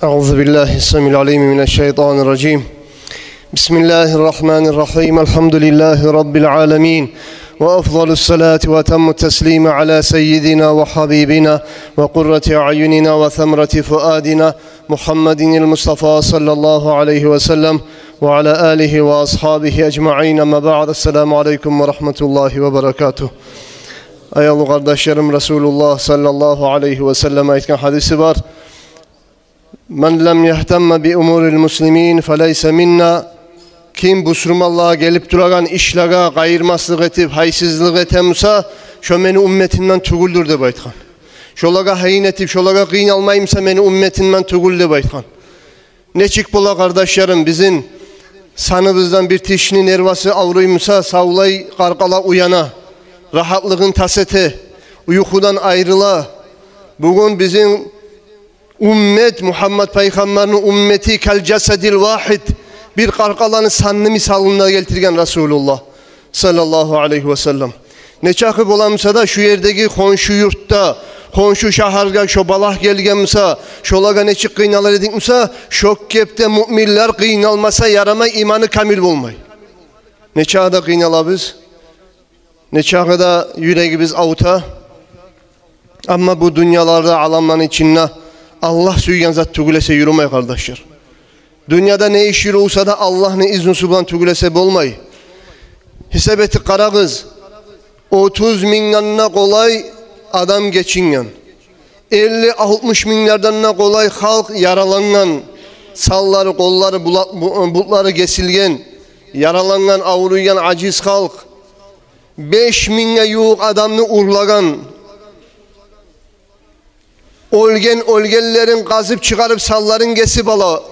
أعوذ بالله السميع العليم من الشيطان الرجيم. بسم الله الرحمن الرحيم. الحمد لله رب العالمين. وأفضل الصلاة وأتم التسليم على سيدنا وحبيبنا وقرة أعيننا وثمرة فؤادنا محمد المصطفى صلى الله عليه وسلم وعلى آله وأصحابه أجمعين. أما بعد. السلام عليكم ورحمة الله وبركاته. Ayol kardeşlerim, Resulullah sallallahu aleyhi ve sellem ayetken hadisi var. Men lem yehtemme bi umuril muslimin feleyse minna. Kim bu Müslümanlığa gelip duragan işlaga gayırmaslık etip haysizlik etemsa şo meni ümmetinden tuguldur deb aytkan. Şolaga hayin etip şolaga kıyın almayımsa meni ümmetinden tugul deb aytkan. Neçik bola kardeşlerim, bizim sanımızdan bir tişinin ervası avruyumsa savlay qarqala uyana, rahatlığın tasete, uykudan ayrıla. Bugün bizim ümmet Muhammed Peygamber'in ümmeti kel cesedil vahid, bir qarqalanı sanlı misalına getirgen Resulullah sallallahu aleyhi ve sellem. Ne çakıp olamsa da şu yerdeki konşu yurtta, konşu şaharga şu balah gelgenmsa, şolaga neçik kıynalar edikmsa, şok kepte müminler kıynalmasa yaramay, imanı kamil olmay. Ne çağda kıynalabız, ne çağda yüreğimiz avuta, ama bu dünyalarda alamların içinde Allah süygen zat tugulese yürümey kardeşler. Dünyada ne iş yürüyse da Allah'ın izni subhan tugulese bolmay. Hisabeti kara kız 30 milyonuna kolay adam geçingen, 50-60 milyardan kolay halk yaralangan, salları kolları bulutları kesilgen, yaralangan, avruyan aciz halk, 5 minge yuğuk adamını urlagan, Olgenlerin kazıp çıkarıp salların kesip ala,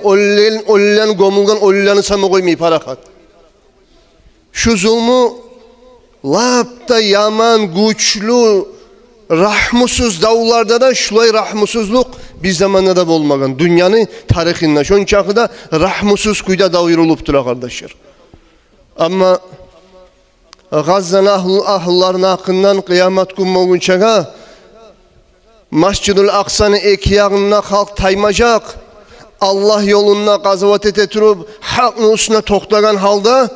ollen gomulgan ollanı samı koymayıp harakat. Şu zulmü lapta yaman, güçlü, rahmusuz davullarda da şulay rahmusuzluk biz zamanında da olmagan. Dünyanın tarihinden. Şunun çakıda rahmusuz kuyda davir oluptur kardeşler. Ama Gazze'nin ahılların hakkından kıyamet günü olunca Mescid-ül Aksa'nın iki yağına halk taymacak. Allah yoluna gazavat etetirip hakkın üstüne toktagan halda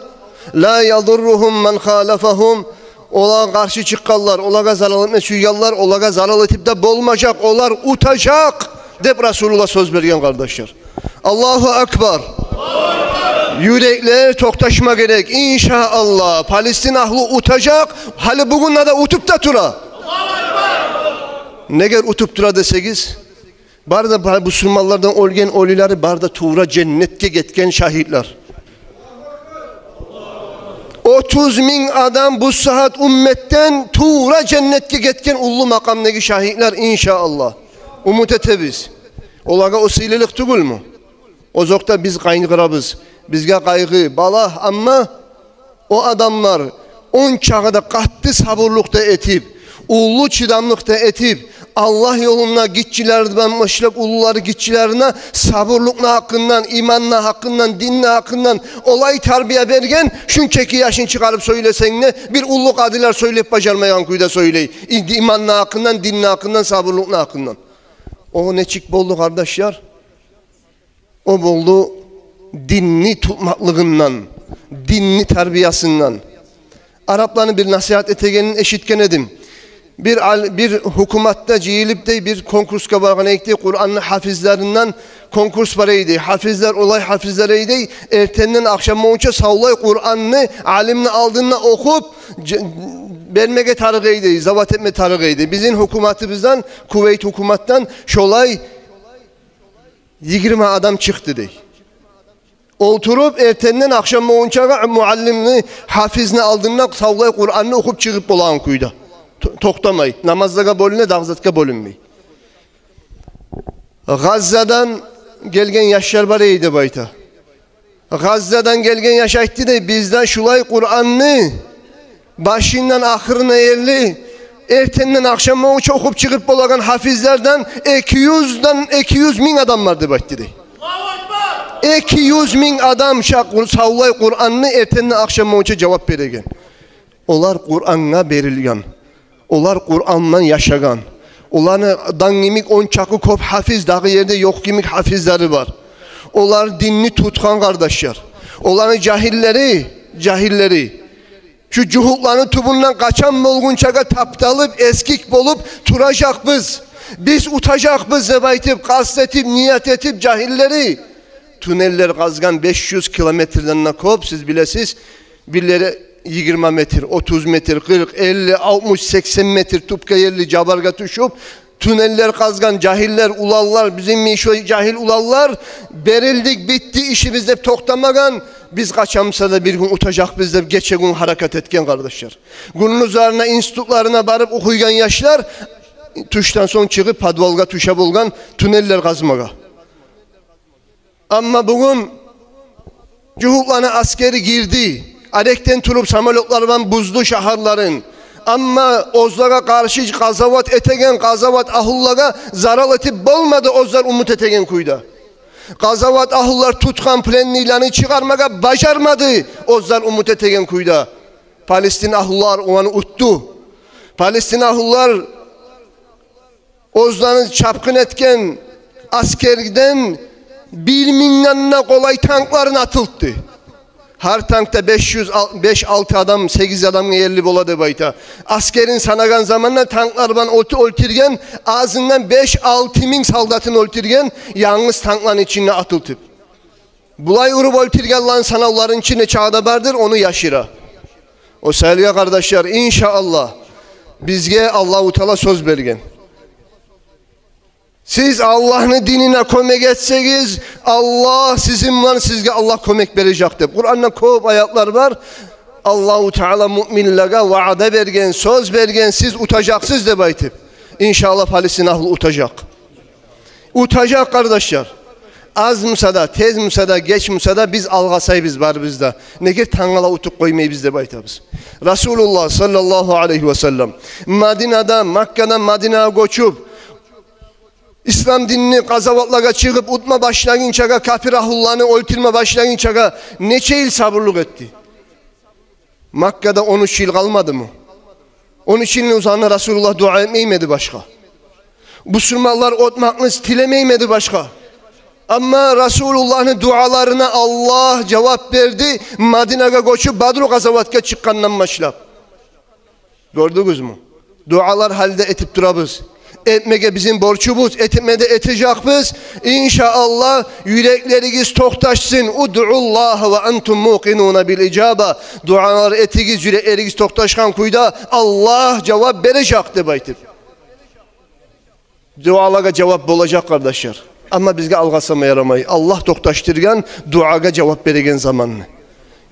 la yadurruhum men halafahum, ola karşı çıkallar, olaga zarar etme süyyallar, olaga zarar etip de bolmayacak, olar utacak dep Resulullah söz vergen kardeşler. Allahu Ekber. Yürekler toktaşma gerek inşallah. Palestin ahlı utacak, hali bugün de utup da tura. Neger utup tura desegiz, barda bu Müslümanlardan olgen olileri barda tuğra cennetke getken şahitler. 30 bin adam bu saat ümmetten tuğra cennetke getken ullu makamdaki şahitler inşallah. Umut etebiz. Olaga o sililik tugul mu? O zokta biz kaygırabız. Bizge kaygı, balah, ama o adamlar 10 çağda kattı sabırlıkta etip, ullu çidamlıkta etip, Allah yoluna gitçilerden başlayıp uluları gitçilerine sabırlıkla hakkından, imanla hakkından, dinle hakkından olay terbiye bergen, şunkeki yaşın çıkarıp söylesen ne, bir ulluk adiler söyleyip bacarmayan kuyda söyleyi. İmanla hakkından, dinle hakkından, sabırlıkla hakkından. O ne çık boldu kardeşler? O boldu dinli tutmaklığından, dinli terbiyesinden. Arapların bir nasihat etegenin eşitken edim. Bir hukumatta cihilip de bir konkurs kabargana ekti, Kur'an'ın hafizlerinden konkurs paraydı. Hafizler olay hafizleriydi. Ertenden akşam olunca savlay Kur'an'ını alimini aldığında okup vermeye tarıgıydı, zavat etme tarıgıydı. Bizim hukumatımızdan, Kuveyt hukumattan şolay 20 adam çıktı dey. Oturup ertenden akşam olunca muallimini, hafizini aldığında savlay Kur'an'ını okup çıkıp olan kuyda. Toktamay, namazdaga bölüne, dağzatka bölünmey. Gazze'den gelgen yaşlar var eydi bayta. Gazze'den gelgen yaş aytti de bizden şulay Kur'an'ını başından ahırına yerli, ertenden akşama uç okup çıkıp bolagan hafizlerden 200 bin adam vardı baytti de. 200 bin adam savlay Kur'an'ını ertenden akşama uça cevap veregen. Olar Kur'an'a berilgen. Olar Kur'an'la yaşagan. Onlardan gimik 10 çakı kop hafiz, dağı yerde yok gimik hafizleri var. Onlar dinini tutkan kardeşler. Onların cahilleri. Şu cuhukların tubundan kaçan bolgunçaga taptalıp eskik bolup turacak biz. Biz utacak biz zebaytip, kastetip, niyet etip cahilleri. Tüneller kazgan 500 kilometreden nakop siz bilesiz. Birileri 20 metre, 30 metre, 40, 50, 60, 80 metre tupka yerli cabarga tuşup tüneller kazgan cahiller, ulallar, bizim şu cahil ulallar berildik, bitti işimizde toktamagan. Biz kaçamsa da bir gün utacak bizde geçe gün hareket etken kardeşler. Günün üzerine institutlarına barıp okuygan yaşlar tuştan son çıkıp padvalga tuşa bulgan tüneller kazmaga. Ama bugün cuhuklarına askeri girdi. Alekten turup samolotlardan buzlu şaharların. Ama ozlara karşı gazavat etegen, gazavat ahullaga zaral etip bolmadı ozlar umut etegen kuyda. Gazavat ahullar tutkan planını ilanı çıkarmaga başarmadı ozlar umut etegen kuyda. Palestin ahullar onu uttu. Palestin ahullar ozlarını çapkın etken askerden 1.000 yanına kolay tankların atıldı. Her tankta 5-6 adam, 8 adam yerli boladı bayta. Askerin sanagan zamanla tanklardan oltirgen, ağzından 5-6 bin saldatın oltirgen, yalnız tankların içine atıltıp. Bulay urup oltirgen lan sanavların içine çağda vardır, onu yaşıra. O sevgili kardeşler, inşallah bizge Allah-u Teala söz bergen. Siz Allah'ın dinine kömek etseniz Allah sizge Allah kömek verecektir. Kur'an'da çok ayetler var. Allah-u Teala müminlere vaade bergen, söz bergen, siz utacaksınız de baytip. İnşallah Palestin ahlı utacak. Utacak kardeşler. Az musada, tez musada, geç musada biz algasay biz var bizde. Neger tangala utuk koymayı bizde baytabız. Resulullah sallallahu aleyhi ve sellem Medine'den, Mekke'den Medine'ye göçüp İslam dinini gazavatlara çıkıp utma başlayınca, kafir ahullarını oltirme başlayınca neçe yıl sabırlık etti. Mekke'de 13 yıl kalmadı mı? 13 yılın uzağına Resulullah dua etmeymedi başka. Müslümanlar otmakını tilemeymedi başka. Ama Resulullah'ın dualarına Allah cevap verdi. Medine'ye koşup Badr gazavatga çıkkandan başlap. Gördünüz mü? Dualar halde etip durabız. Etmege bizim borçumuz, etmede etecek biz. İnşallah yürekleriniz toktaşsın. Ud'ullaha ve entum muqinun bil icaba. Dualar etiniz, yürekleriniz toktaşkan kuyda Allah cevap verecekti baytip. Dualara cevap olacak kardeşler. Ama bizge algasama yaramayı. Allah toktaştırgan, duaga cevap veregen zamanını.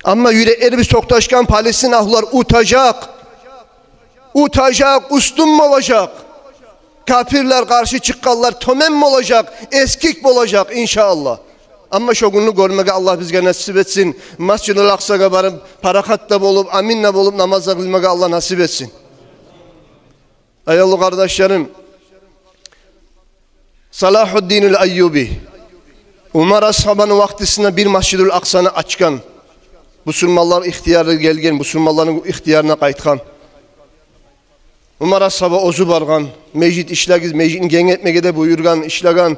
Ama yüreklerimiz toktaşkan Palestin ahlar utacak. Utacak, ustun mu olacak? Kafirler karşı çıkkallar tömen mi olacak? Eskik mi olacak inşallah. Ama şu günü görmeye Allah bizge nasip etsin. Mescid-i Aksa'ya varıp parakatta bulup, aminle bulup namazla kılmaya Allah nasip etsin. Ayallı kardeşlerim, Salahuddin el-Ayyubi Umar ashabının vaktisinde bir Mescid-i Aksa'nı açkan, Müslümanlar ihtiyarı gelgen, Müslümanların ihtiyarına kaytkan. Umar ashabı ozu bargan, mecid işlegiz, mecidin gen etmege de buyurgan, işlegan,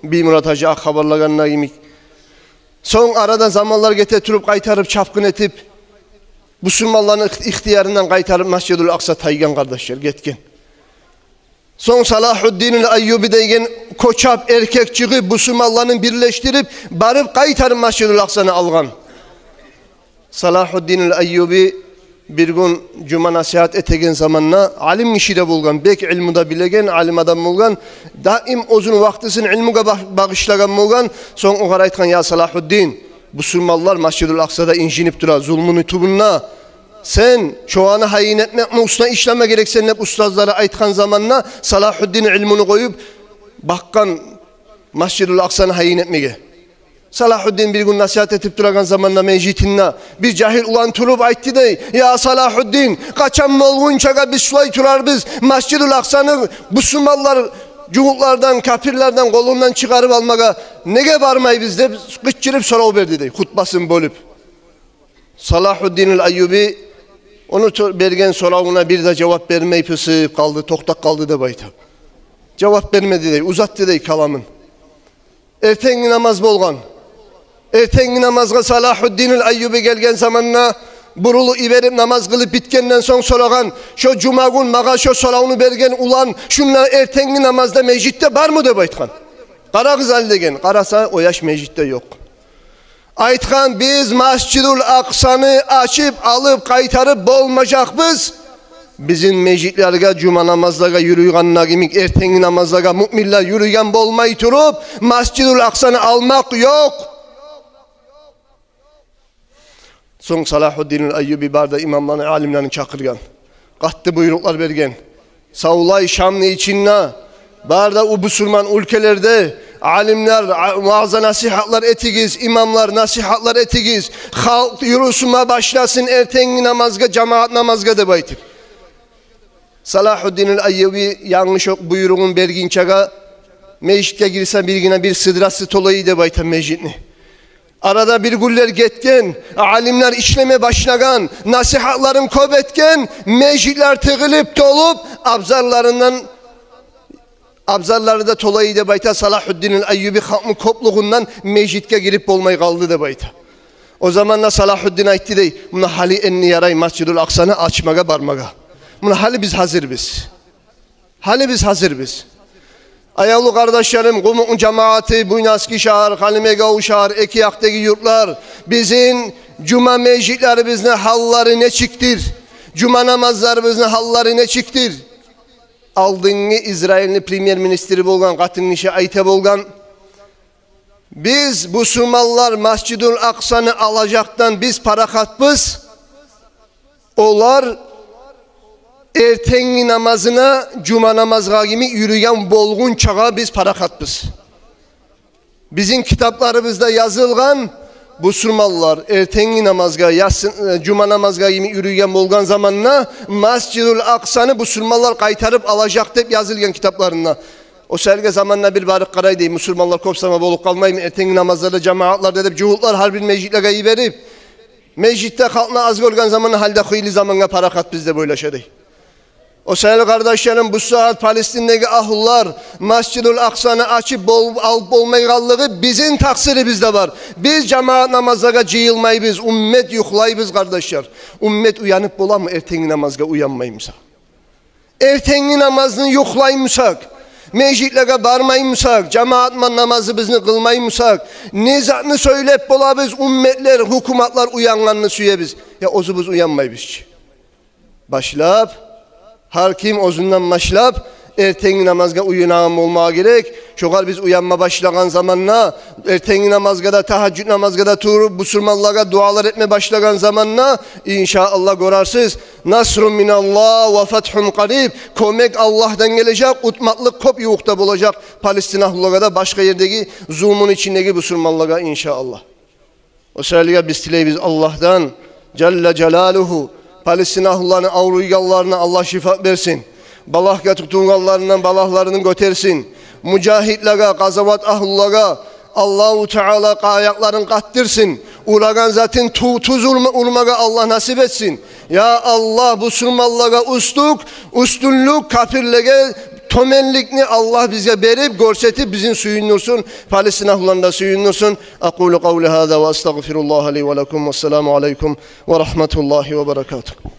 bir Murat Hacı haberlaganına yemik. Son arada zamanlar getirip kaytarıp, çapkın etip, Müslümanların ihtiyarından kaytarıp Mescid-i Aksa taygan kardeşler, getken. Son Salahuddin el-Ayyubi deygen koçap erkek çıkıp Müslümanların birleştirip barıp kaytarıp Mescid-i Aksa'nı algan. Salahuddin el-Ayyubi bir gün cuma nasihat etegen zamanla alim işide bulgan, bek ilmuda bilegen, alim adam bulgan, daim uzun vaktisin ilmuga bağışlagan bulgan, son o kadar aytkan ya Salahuddin, Müslümanlar Mescid-i Aksa'da incinip dura, zulmünü tubunna, sen şu anı hayin etmek mi usna işleme gerek senin hep ustazlara aytkan zamanla Salahuddin ilmini koyup bakkan Mescid-i Aksa'nı hayin etmeye. Salahuddin bir gün nasihat etip duragan zamanla meclitinle bir cahil ulan turup aytti dey ya Salahuddin kaçan mı olgunçaga biz şulay turar biz Mescid-i Aksa'nı Müslümanlar cuhuklardan kafirlerden kolundan çıkarıp almaya nege varmayı bizde kıçırıp soru verdi dey hutbasını bölüp. Salahuddin el-Ayyubi Onu bergen sorağına bir de cevap vermeyi pısıp kaldı, toktak kaldı da bayta. Cevap vermedi dey, uzattı dey kalamın. Ertengi namaz bolgan. Ertengi namazga Salahuddinul Ayyubi gelgen zamanna burulu iverip namaz kılıp bitkenden son soragan, şu cuma gün mağa şu sorağını bergen ulan, şunlar ertengi namazda meclitte var mı de baytkan. Kara kız al degen, karasa o yaş meclitte yok. Aytkan biz Mescid-ül Aksa'nı açıp alıp kaytarıp bolmayacakbız. Bizim mecitlerge cuma namazlarga yürüyganına kimik ertengi namazlarga müminler yürüygen bolmay turup Mescid-ül Aksa'nı almak yok. Son Salahuddinul Ayyubi barda imamlarını, alimlerini çakırgan. Kattı buyruklar bergen. Savulay Şamlı içinna barda u Müslüman ülkelerde alimler vaaz nasihatlar etigiz, imamlar nasihatlar etigiz. Halk yürüsüme başlasın ertengi namazga, cemaat namazga da baytır. Salahuddinul Ayyubi yanlış buyruğun berginçaga meclitte girsen birgine bir sıdrası tolayı da bayta meclitni. Arada bir güller getken, alimler işleme başlagan, nasihatların köbetken, meclitler tıgılıp dolup, abzarları da tolayı da bayta Salahuddinul Ayyubi halkın kopluğundan meclitte girip olmayı kaldı da bayta. O zaman da Salahuddin aytti dey, buna hali enni yaray Mescid-ül Aksa'nı açmaga barmaga. Buna hali biz hazır biz. Hali biz hazır biz. Ayavlu kardeşlerim, Gumuk'un cemaati, Buynaski şahar, Halimegau şahar, Ekiyak'taki yurtlar, bizim cuma meclislerimizin halları ne çıktır? Cuma namazlarımızın halları ne çıktır? Aldığını İsrail'in premier ministri bolgan, katın işe ayte bolgan. Biz Müslümanlar Mescid-ül Aksa'nı alacaktan biz para katbız. Olar ertengi namazına cuma namazga gibi yürüyen bolgun çağa biz para katbız. Bizim kitaplarımızda yazılgan Müslümanlar ertengi namazga cuma namazga gibi yürüyen bolgan zamanına Mescid-ül Aksa'nı Müslümanlar kaytarıp alacak deyip yazılgan kitaplarında. O serge zamanla bir barık karay deyip Müslümanlar kopsama bolup kalmayayım ertengi namazlarda cemaatlar dedip cuhutlar harbin meclitlere verip meclitte halkına az görgen zamanı halde hıyli zamana para kat bizde böyle şey değil. O sayılı kardeşlerim bu saat Palestin'deki ahullar Mescid-ül Aksa'nı açıp alıp olmayı kallığı bizim taksiri bizde var. Biz cemaat namazlara cıyılmayı biz, ümmet yuhlayı biz kardeşler. Ümmet uyanıp bola mı ertengi namazga uyanmayımsa? Ertengi namazını yuhlayımsak, meclitlere barmayımsak, cemaatman namazı bizni kılmayımsak, nizatını söylep bola biz, ümmetler, hukumatlar uyanganını süye biz. Ya ozu biz uyanmayı biz. Başlap, her kim ozundan başlap ertengi namazga uyanağım olmağa gerek. Şokal biz uyanma başlagan zamanla ertengi namazga da teheccüd namazga da turup Müslümanlara dualar etme başlagan zamanla inşallah görarsız nasrun minallah ve fethun qarib, kömek Allah'tan gelecek, utmaklık kop yuğukta bulacak Palestinahlılara da başka yerdeki zulmün içindeki Müslümanlara inşallah. O sırayla biz dileyiz Allah'tan Celle Celaluhu Palestinahlıların avruygallarına Allah şifa versin. Balahga tutungallarından balahlarını götersin. Mücahitlere, gazavat ahullara Allah-u Teala ayaklarını kattırsın. Ulagan zaten tuz urmaga Allah nasip etsin. Ya Allah bu Müslümanlara üstünlük kafirlere tömenlikni Allah bize berip görsetip bizim suyunursun. Palestinahlılarında suyunursun. Aqulu kavli hâzâ ve estağfirullah li ve lekum ve selamu aleyküm ve rahmetullahi ve berekatuhu.